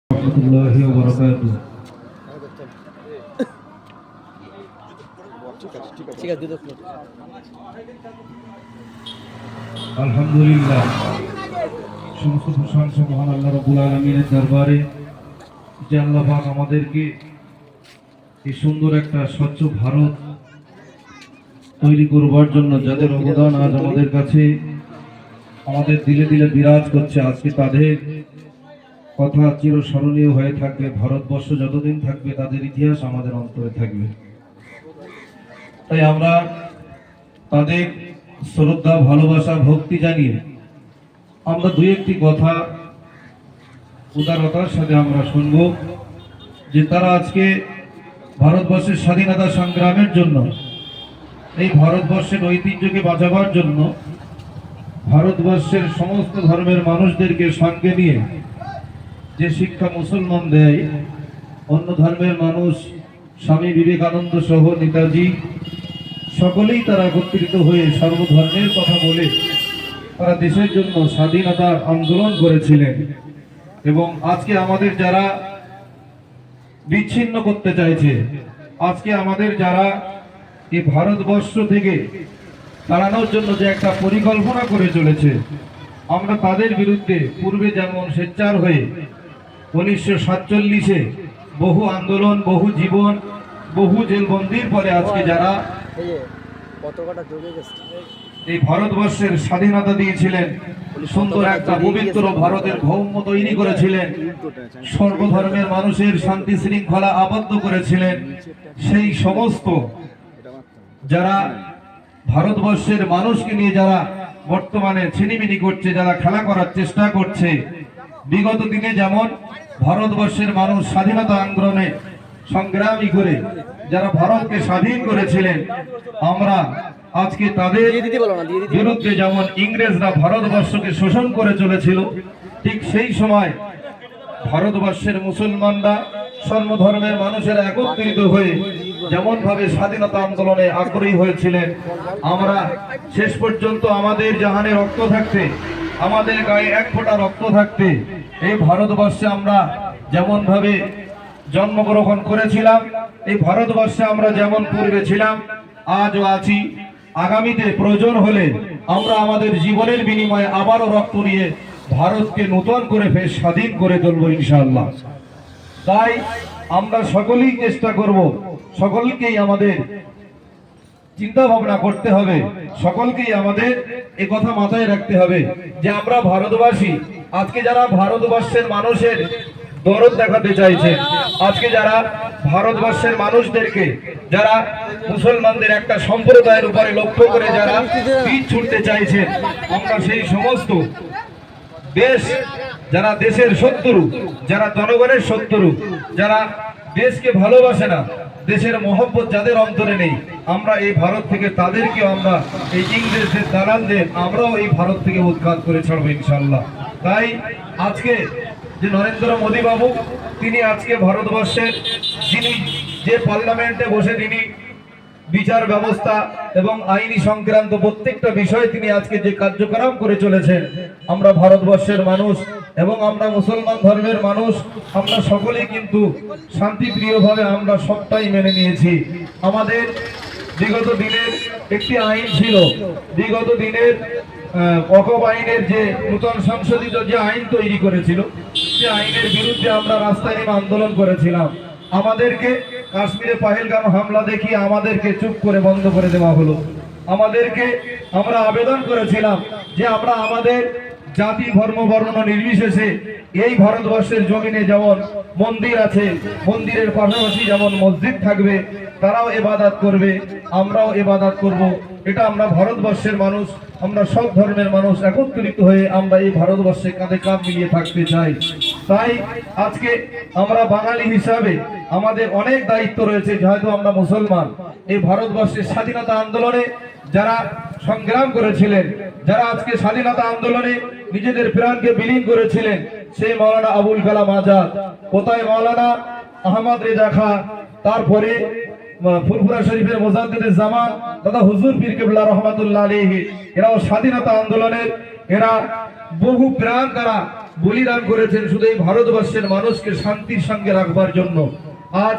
রহমতুল্লাহি ওয়া বারাকাতুহু। আলহামদুলিল্লাহ, সমস্ত প্রশংসা মহান আল্লাহ রাব্বুল আলামিনের দরবারে যে আল্লাহ পাক আমাদেরকে এই সুন্দর একটা স্বচ্ছ ভারত তৈরি করবার জন্য যাদের অবদান আজ আমাদের কাছে আমাদের দিলে দিলে বিরাজ করছে, আজকে তাদের কথা চিরস্মরণীয় হয়ে থাকবে। ভারতবর্ষ যতদিন থাকবে তাদের ইতিহাস আমাদের অন্তরে থাকবে। তাই আমরা তাদের শ্রদ্ধা, ভালোবাসা, ভক্তি জানিয়ে আমরা দুই একটি কথা উদারতার সাথে আমরা শুনব যে তারা আজকে ভারতবর্ষের স্বাধীনতা সংগ্রামের জন্য, এই ভারতবর্ষের ঐতিহ্যকে বাঁচাবার জন্য ভারতবর্ষের সমস্ত ধর্মের মানুষদেরকে সঙ্গে নিয়ে যে শিক্ষা মুসলমান দেয়, অন্য ধর্মের মানুষ স্বামী বিবেকানন্দ সহ নেতাজি সকলেই তারা একত্রিত হয়ে সর্বধর্মের কথা বলে তারা দেশের জন্য স্বাধীনতার আন্দোলন করেছিলেন। এবং আজকে আমাদের যারা বিচ্ছিন্ন করতে চাইছে, আজকে আমাদের যারা এই ভারতবর্ষ থেকে তাড়ানোর জন্য যে একটা পরিকল্পনা করে চলেছে, আমরা তাদের বিরুদ্ধে পূর্বে যেমন সোচ্চার হয়ে 1947-এ বহু আন্দোলন, বহু জীবন, বহু জেলবন্দির পরে আজকে যারা এই ভারতবর্ষের স্বাধীনতা দিয়েছিলেন, সুন্দর একটা পবিত্র ভারতের ভৌম তৈরি করেছিলেন, সর্বধর্মের মানুষের শান্তি শৃঙ্খলা আবদ্ধ করেছিলেন, সেই সমস্ত যারা ভারতবর্ষের মানুষকে নিয়ে যারা বর্তমানে ছিনিমিনি করছে, যারা খেলা করার চেষ্টা করছে, বিগত দিনে যেমন ভারতবর্ষের মানুষ স্বাধীনতা আন্দোলনে সংগ্রামী করে যারা ভারতকে স্বাধীন করেছিলেন, আমরা আজকে তাদের বিরুদ্ধে যেমন ইংরেজরা ভারতবর্ষকে শোষণ করে চলেছিল, ঠিক সেই সময় ভারতবর্ষের মুসলমানরা সর্বধর্মের মানুষেরা একত্রিত হয়ে যেমন ভাবে স্বাধীনতা আন্দোলনে আগ্রহী হয়েছিলেন, আমরা শেষ পর্যন্ত আমাদের জাহানে রক্ত থাকতে, আমাদের গায়ে এক ফোঁটা রক্ত থাকতে এই ভারতবর্ষে আমরা যেমন ভাবে জন্মগ্রহণ করেছিলাম, এই ভারতবর্ষে আমরা যেমন পূর্বে ছিলাম, আজও আছি, আগামীতে প্রয়োজন হলে আমরা আমাদের জীবনের বিনিময়ে আবারও রক্ত নিয়ে ভারতকে নতুন করে ফের স্বাধীন করে তুলব ইনশাআল্লাহ। তাই আমরা সকলেই চেষ্টা করব, সকলকেই আমাদের চিন্তা ভাবনা করতে হবে, সকলকেই আমাদের এই কথা মাথায় রাখতে হবে যে আমরা ভারতবাসী। আজকে যারা ভারতবর্ষের মানুষের দরদ দেখাতে চাইছে, আজকে যারা ভারতবর্ষের মানুষদেরকে, যারা মুসলমানদের একটা সম্প্রদায়ের উপরে লক্ষ্য করে যারা পিঠ ছুটতে চাইছে, আমরা সেই সমস্ত দেশ, যারা দেশের শত্রু, যারা জনগণের শত্রু, যারা দেশকে ভালোবাসে না, দেশের মহব্বত যাদের অন্তরে নেই, আমরা এই ভারত থেকে তাদেরকেও আমরা এই ইংরেজদের দালালদের আমরাও এই ভারত থেকে উৎখাত করে ছাড়বো ইনশাআল্লাহ। তাই আজকে যে নরেন্দ্র মোদী বাবু, তিনি আজকে ভারতবর্ষের যিনি যে পার্লামেন্টে বসে তিনি বিচার ব্যবস্থা এবং আইনি সংক্রান্ত প্রত্যেকটা বিষয়ে তিনি আজকে যে কার্যক্রম করে চলেছেন, আমরা ভারতবর্ষের মানুষ এবং আমরা মুসলমান ধর্মের মানুষ, আমরা সকলেই কিন্তু শান্তিপ্রিয়ভাবে আমরা সবটাই মেনে নিয়েছি। আমাদের বিগত দিনের একটি আইন ছিল, বিগত দিনের ওয়াকফ আইনের যে নূতন সংশোধিত যে আইন তৈরি করেছিল, সে আইনের বিরুদ্ধে আমরা রাস্তায় নেমে আন্দোলন করেছিলাম। আমাদেরকে কাশ্মীরে পহেলগাম হামলা দেখিয়ে আমাদেরকে চুপ করে বন্ধ করে দেওয়া হলো। আমরা আবেদন করেছিলাম যে আমরা আমাদের জাতি, ধর্ম, বর্ণ নির্বিশেষে এই ভারতবর্ষের জমিনে যেমন মন্দির আছে, মন্দিরের পাশাপাশি যেমন মসজিদ থাকবে, তারাও ইবাদত করবে, আমরাও ইবাদত করব। এটা আমরা ভারতবর্ষের মানুষ, আমরা সব ধর্মের মানুষ একত্রিত হয়ে আমরা এই ভারতবর্ষে কাঁধে কাঁধ মিলিয়ে থাকতে চাই। তাই আজকে আমরা বাঙালি হিসাবে আমাদের অনেক দায়িত্ব রয়েছে, যেহেতু আমরা মুসলমান। এই ভারতবর্ষের স্বাধীনতা আন্দোলনে যারা সংগ্রাম করেছিলেন, যারা আজকে স্বাধীনতা আন্দোলনে নিজেদের প্রাণকে বিলীন করেছিলেন, সেই মাওলানা আবুল কালাম আজাদ, কোথায় মাওলানা আহমদ রেজা খান, তারপরে ফুরফুরা শরীফের মুজাদ্দিদে জামান দাদা হুজুর পীর কিবলা রহমাতুল্লাহ আলাইহি, এরাও স্বাধীনতা আন্দোলনের, এরা বহু প্রাণ তারা বলিদান করেছেন শুধু এই ভারতবর্ষের মানুষকে শান্তির সঙ্গে রাখবার জন্য। আজ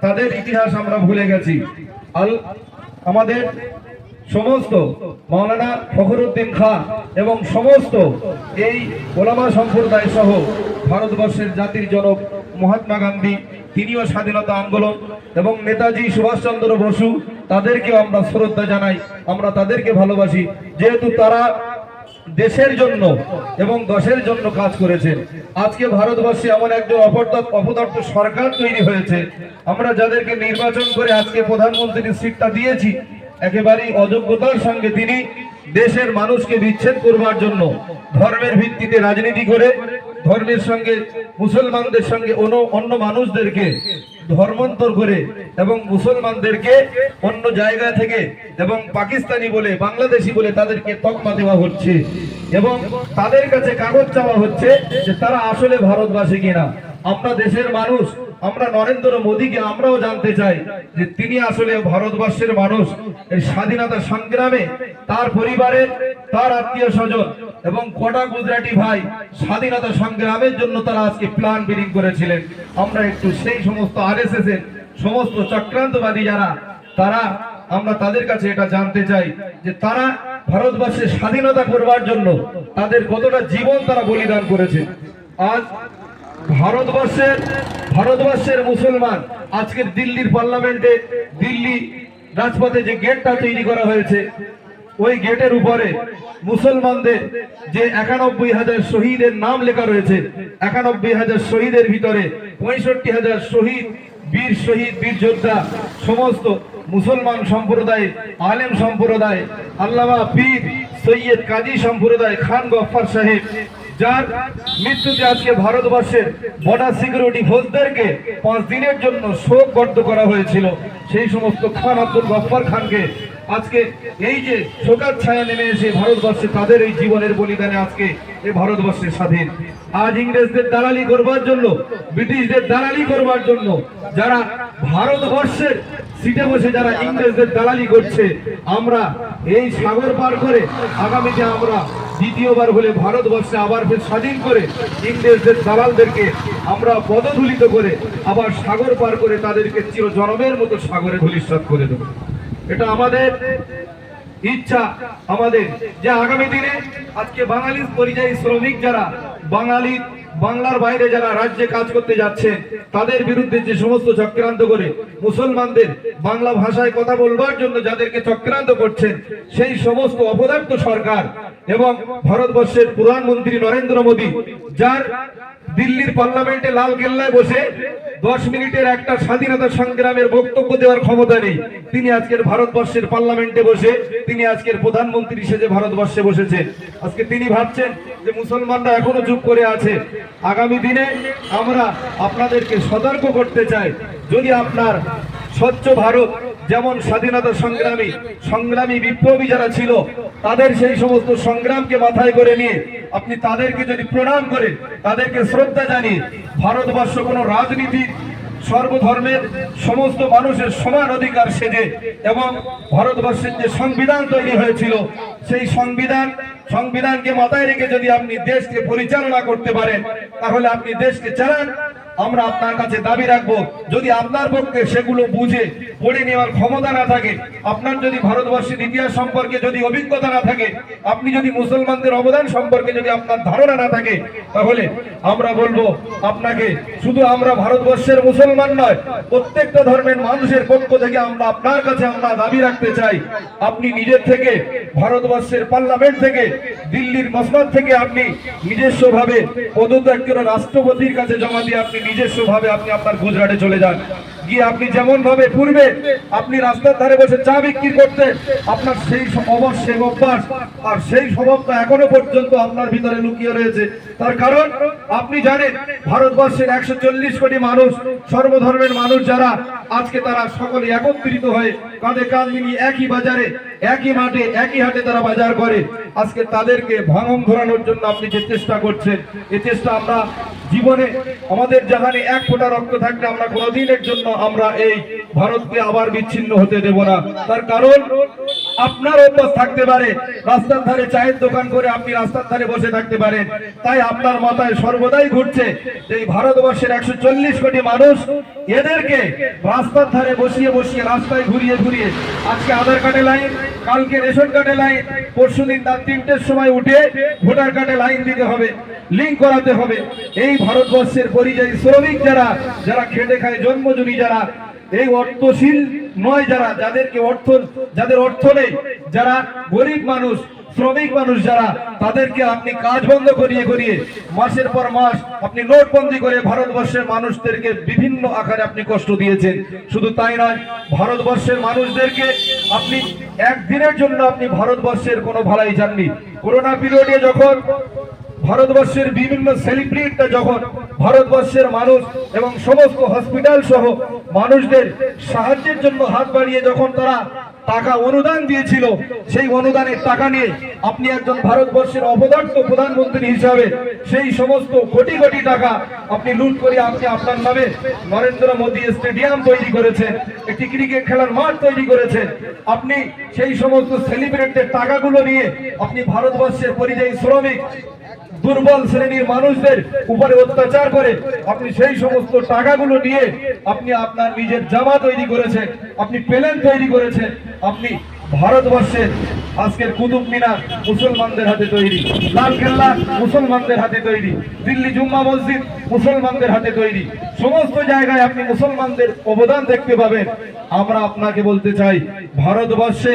তাদের ইতিহাস আমরা ভুলে গেছি। আমাদের সমস্ত মাওলানা ফখরুদ্দিন খান এবং সমস্ত এই ওলামা সম্প্রদায় সহ ভারতবর্ষের জাতির জনক মহাত্মা গান্ধী, তিনিও স্বাধীনতা আন্দোলন, এবং নেতাজি সুভাষচন্দ্র বসু, তাদেরকেও আমরা শ্রদ্ধা জানাই, আমরা তাদেরকে ভালোবাসি, যেহেতু তারা দেশের জন্য এবং দেশের জন্য কাজ করেছেন। আজকে ভারতবর্ষে এমন একজন অপদার্থ সরকার তৈরি হয়েছে, আমরা যাদেরকে নির্বাচন করে আজকে প্রধানমন্ত্রীর সিটটা দিয়েছি, একেবারেই অযোগ্যতার সঙ্গে তিনি দেশের মানুষকে বিচ্ছেদ করবার জন্য ধর্মের ভিত্তিতে রাজনীতি করে, ধর্মের সঙ্গে মুসলমানদের সঙ্গে অন্য মানুষদেরকে ধর্মান্তর করে এবং মুসলমানদেরকে অন্য জায়গা থেকে এবং পাকিস্তানি বলে, বাংলাদেশি বলে তাদেরকে তকমা দেওয়া হচ্ছে এবং তাদের কাছে কাগজ চাওয়া হচ্ছে যে তারা আসলে ভারতবাসী কিনা। আমরা দেশের মানুষ, আমরা নরেন্দ্র মোদীকে আমরাও জানতে চাই যে তিনি আসলে ভারতবর্ষের মানুষ। এই স্বাধীনতা সংগ্রামে তার পরিবারের, তার আত্মীয় স্বজন এবং কটা গুজরাটি ভাই স্বাধীনতা সংগ্রামের জন্য তারা আজকে প্ল্যান বিলিং করেছিলেন। আমরা একটু সেই সমস্ত আরএসএস এর সমস্ত চক্রান্তবাদী যারা, তারা, আমরা তাদের কাছে এটা জানতে চাই যে তারা ভারতবর্ষের স্বাধীনতা করবার জন্য তাদের কতটা জীবন তারা বলিদান করেছে। আজ ভারতবর্ষের মুসলমান আজকের দিল্লির পার্লামেন্টে, দিল্লি রাজপথে যে গেটটা তৈরি করা হয়েছে, ওই গেটের উপরে মুসলমানদের যে ৯১,০০০ শহীদের নাম লেখা রয়েছে, ৯১,০০০ শহীদের ভিতরে ৬৫,০০০ শহীদ বীর যোদ্ধা সমস্ত মুসলমান সম্প্রদায়, আলেম সম্প্রদায়, আল্লামা পীর সৈয়দ কাজী সম্প্রদায়, খান গফফার সাহেব, যার মৃত্যুতে আজকে ভারতবর্ষের বর্ডার সিকিউরিটি ফোর্সদেরকে 5 দিনের জন্য শোকবদ্ধ করা হয়েছিল, সেই সমস্ত খান আব্দুল গফফার খানকে আজকে এই যে শোকার ছায়া নেমে এসে ভারতবর্ষে তাদের এই জীবনের বলিদানে আজকে এই ভারতবর্ষের স্বাধীন। আজ ইংরেজদের দালালি করবার জন্য, ব্রিটিশদের দালালি করবার জন্য যারা ভারতবর্ষের সিটে বসে যারা ইংরেজদের দালালি করছে, আমরা এই সাগর পার করে আগামীতে আমরা দ্বিতীয়বার হলে ভারতবর্ষে আবার ফের স্বাধীন করে ইংরেজদের দালালদেরকে আমরা পদধূলিত করে আবার সাগর পার করে তাদেরকে চিরজনমের মতো সাগরে ধূলিসাৎ করে দেব। এটা আমাদের ইচ্ছা, আমাদের যে আগামী দিনে আজকে বাঙালি পরিযায়ী শ্রমিক যারা বাংলার বাইরে যারা রাজ্যে কাজ করতে যাচ্ছে, তাদের বিরুদ্ধে যে সমস্ত চক্রান্ত করে মুসলমানদের বাংলা ভাষায় কথা বলবার জন্য যাদেরকে চক্রান্ত করছেন, সেই সমস্ত অপদার্থ সরকার এবং ভারতবর্ষের প্রধানমন্ত্রী নরেন্দ্র মোদী, যার দিল্লির পার্লামেন্টে লাল কেল্লায় বসে 10 মিনিটের একটা স্বাধীনতা সংগ্রামের বক্তব্য দেওয়ার ক্ষমতা নেই, তিনি আজকের ভারতবর্ষের পার্লামেন্টে বসে তিনি আজকের প্রধানমন্ত্রী সেজে ভারতবর্ষে বসেছেন। আজকে তিনি ভাবছেন যে মুসলমানরা এখনো চুপ করে আছে। আগামী দিনে আমরা আপনাদেরকে সতর্ক করতে চাই, যদি আপনার স্বচ্ছ ভারত, যেমন স্বাধীনতা সংগ্রামী বিপ্লবী যারা ছিল, তাদের সেই সমস্ত সংগ্রামকে মাথায় করে নিয়ে আপনি তাদেরকে যদি প্রণাম করেন, তাদেরকে শ্রদ্ধা জানিয়ে ভারতবর্ষ কোনো রাজনীতির সর্বধর্মের সমস্ত মানুষের সমান অধিকার সেজে এবং ভারতবর্ষের যে সংবিধান তৈরি হয়েছিল, সেই সংবিধানকে মাথায় রেখে যদি আপনি দেশকে পরিচালনা করতে পারেন, তাহলে আপনি দেশকে চালান। আমরা আপনার কাছে দাবি রাখবো, যদি আপনার পক্ষে সেগুলো বুঝে পড়ে নেওয়ার ক্ষমতা না থাকে, আপনার যদি ভারতবর্ষের ইতিহাস সম্পর্কে যদি অভিজ্ঞতা না থাকে, আপনি যদি মুসলমানদের অবদান সম্পর্কে যদি আপনার ধারণা না থাকে, তাহলে আমরা বলবো আপনাকে, শুধু আমরা ভারতবর্ষের মুসলমান নয়, প্রত্যেকটা ধর্মের মানুষের পক্ষ থেকে আমরা আপনার কাছে আমরা দাবি রাখতে চাই, আপনি নিজের থেকে ভারতবর্ষের পার্লামেন্ট থেকে, দিল্লির মসনদ থেকে আপনি নিজস্ব ভাবে পদত্যাগ করে রাষ্ট্রপতির কাছে জমা দিয়ে আপনি নিজস্ব ভাবে আপনি আপনার গুজরাটে চলে যান, গিয়ে আপনি যেমন ভাবে পূর্বে আপনি রাস্তার ধারে বসে চা বিক্রি করতেন, আপনার সেই অভ্যাস আর সেই স্বভাবটা এখনো পর্যন্ত আপনার ভিতরে লুকিয়ে রয়েছে। তার কারণ আপনি জানেন ভারতবর্ষের 140 কোটি মানুষ, সর্বধর্মের মানুষ যারা আজকে তারা সকলে একত্রিত হয়ে কাঁধে কাঁধ মিলিয়ে একই বাজারে, একই মাঠে, একই হাটে তারা বাজার করে, আজকে তাদেরকে ভাঙন ধরানোর জন্য আপনি যে চেষ্টা করছেন, এই চেষ্টা আমরা জীবনে আমাদের যেখানে এক ফোঁটা রক্ত থাকলে আমরা কোনোদিনের জন্য আমরা এই ভারতকে আবার বিচ্ছিন্ন হতে দেব না। তার কারণ আপনার অভ্যাস থাকতে পারে রাস্তার ধারে চায়ের দোকান করে আপনি রাস্তার ধারে বসে থাকতে পারেন। তাই আপনার মাথায় সর্বদাই ঘুরছে এই ভারতবর্ষের 140 কোটি মানুষ, এদেরকে রাস্তার ধারে বসিয়ে বসিয়ে রাস্তায় ঘুরিয়ে ঘুরিয়ে আজকে আধার কার্ডে লাইন, কালকে রেশন কার্ডে লাইন, পরশুদিন রাত 3টের সময় উঠে ভোটার কার্ডে লাইন দিতে হবে, লিঙ্ক করাতে হবে। এই ভারতবর্ষের পরিযায়ী শ্রমিক যারা যারা খেটে খায় জন্মজুনি, যারা এই অর্থশীল নয়, যাদের অর্থ নেই, যারা গরিব মানুষ, শ্রমিক মানুষ যারা, তাদেরকে আপনি কাজ বন্ধ করিয়ে করিয়ে মাসের পর মাস আপনি নোটবন্দি করে ভারতবর্ষের মানুষদেরকে বিভিন্ন আকারে আপনি কষ্ট দিয়েছেন। শুধু তাই নয়, ভারতবর্ষের মানুষদেরকে আপনি একদিনের জন্য আপনি ভারতবর্ষের কোনো ভালাই চাননি। করোনা পিরিয়ডে যখন ভারতবর্ষের বিভিন্ন সেলিব্রিটিরা যখন ভারতবর্ষের মানুষ এবং সমস্ত হসপিটাল সহ মানুষদের সাহায্যের জন্য হাত বাড়িয়ে যখন তারা টাকা অনুদান দিয়েছিল, সেই অনুদানের টাকা নিয়ে আপনি একজন ভারতবর্ষের অপদার্থ প্রধানমন্ত্রী হিসাবে সেই সমস্ত কোটি কোটি টাকা আপনি লুট করে আপনি আপনার নামে নরেন্দ্র মোদী স্টেডিয়াম তৈরি করেছেন, একটি ক্রিকেট খেলার মাঠ তৈরি করেছেন। আপনি সেই সমস্ত সেলিব্রিটিদের টাকাগুলো নিয়ে আপনি ভারতবর্ষের পরিযায়ী শ্রমিক দুর্বল শ্রেণীর মানুষদের উপরে অত্যাচার করে আপনি সেই সমস্ত টাকাগুলো নিয়ে আপনি আপনার নিজের জামা তৈরি করেছেন, আপনি প্লেন তৈরি করেছেন। আপনি ভারতবর্ষের আজকের কুতুব মিনার মুসলমানদের হাতে তৈরি, লালকেল্লা মুসলমানদের হাতে তৈরি, দিল্লি জুম্মা মসজিদ মুসলমানদের হাতে তৈরি, সমস্ত জায়গায় আপনি মুসলমানদের অবদান দেখতে পাবেন। আমরা আপনাকে বলতে চাই, ভারতবর্ষে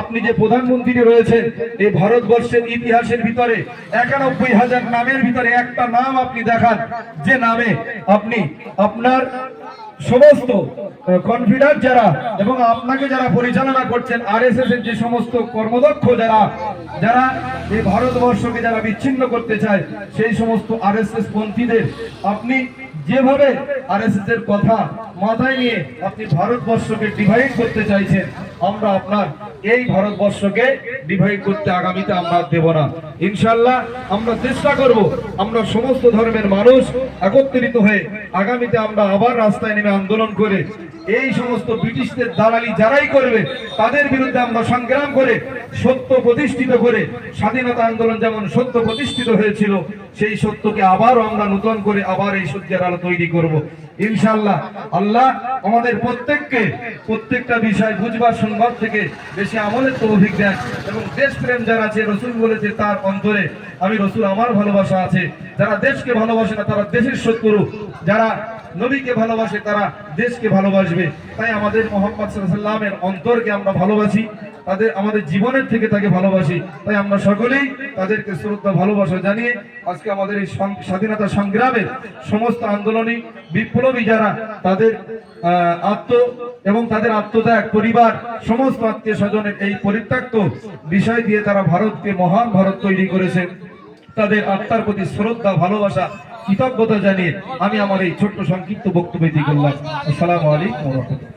আপনি যে প্রধানমন্ত্রী রয়েছেন, এই ভারতবর্ষের ইতিহাসের ভিতরে ৯১,০০০ নামের ভিতরে একটা নাম আপনি দেখান যে নামে আপনি আপনার সমস্ত কনফিডেন্ট যারা এবং আপনাকে যারা পরিচালনা করছেন, আরএসএস এর যে সমস্ত কর্মদক্ষ যারা এই ভারতবর্ষকে যারা বিচ্ছিন্ন করতে চায়, সেই সমস্ত আরএসএস পন্থীদের আপনি যেভাবে আরএসএস এর কথা মাথায় নিয়ে আপনি ভারতবর্ষকে ডিভাইড করতে চাইছেন, আমরা আপনার এই ভারতবর্ষকে ডিভাইড করতে আগামীতে আমরা দেব না। ইনশাআল্লাহ আমরা চেষ্টা করব, আমরা সমস্ত ধর্মের মানুষ একত্রিত হয়ে আগামীতে আমরা আবার রাস্তায় নেমে আন্দোলন করে এই সমস্ত ব্রিটিশদের দালালি যারাই করবে তাদের বিরুদ্ধে আমরা সংগ্রাম করে সত্য প্রতিষ্ঠিত করে, স্বাধীনতা আন্দোলন যেমন সত্য প্রতিষ্ঠিত হয়েছিল, সেই সত্যকে আবারও আমরা নতুন করে আবার এই সত্যের আলো তৈরি করব। ইনশাআল্লাহ আল্লাহ আমাদের প্রত্যেককে প্রত্যেকটা বিষয় বুঝবার শুনবার থেকে বেশি আমলের তৌফিক দেন এবং দেশপ্রেম যারা আছে, রসুল বলেছে তার অন্তরে আমি রসুল আমার ভালোবাসা আছে। যারা দেশকে ভালোবাসে না তারা দেশের শত্রু, যারা নবীকে ভালোবাসে তারা দেশকে ভালোবাসবে। তাই আমাদের মুহাম্মদ সাল্লাল্লাহু আলাইহি ওয়াসাল্লামের অন্তরকে আমরা ভালোবাসি, আমাদের জীবনের থেকে তাকে ভালোবাসি। তাই আমরা সকলেই তাদেরকে শ্রদ্ধা ভালোবাসা জানিয়ে আজকে আমাদের এই স্বাধীনতা সংগ্রামের সমস্ত আন্দোলনী বিপ্লবী যারা তাদের তাদের আত্মত্যাগ, পরিবার, সমস্ত আত্মীয় স্বজনের এই পরিত্যক্ত বিষয় দিয়ে তারা ভারতকে মহান ভারত তৈরি করেছেন, তাদের আত্মার প্রতি শ্রদ্ধা ভালোবাসা কৃতজ্ঞতা জানিয়ে আমি আমার এই ছোট্ট সংক্ষিপ্ত বক্তব্য দিয়ে করলাম। আসসালামু আলাইকুম ওয়া রাহমাতুল্লাহ।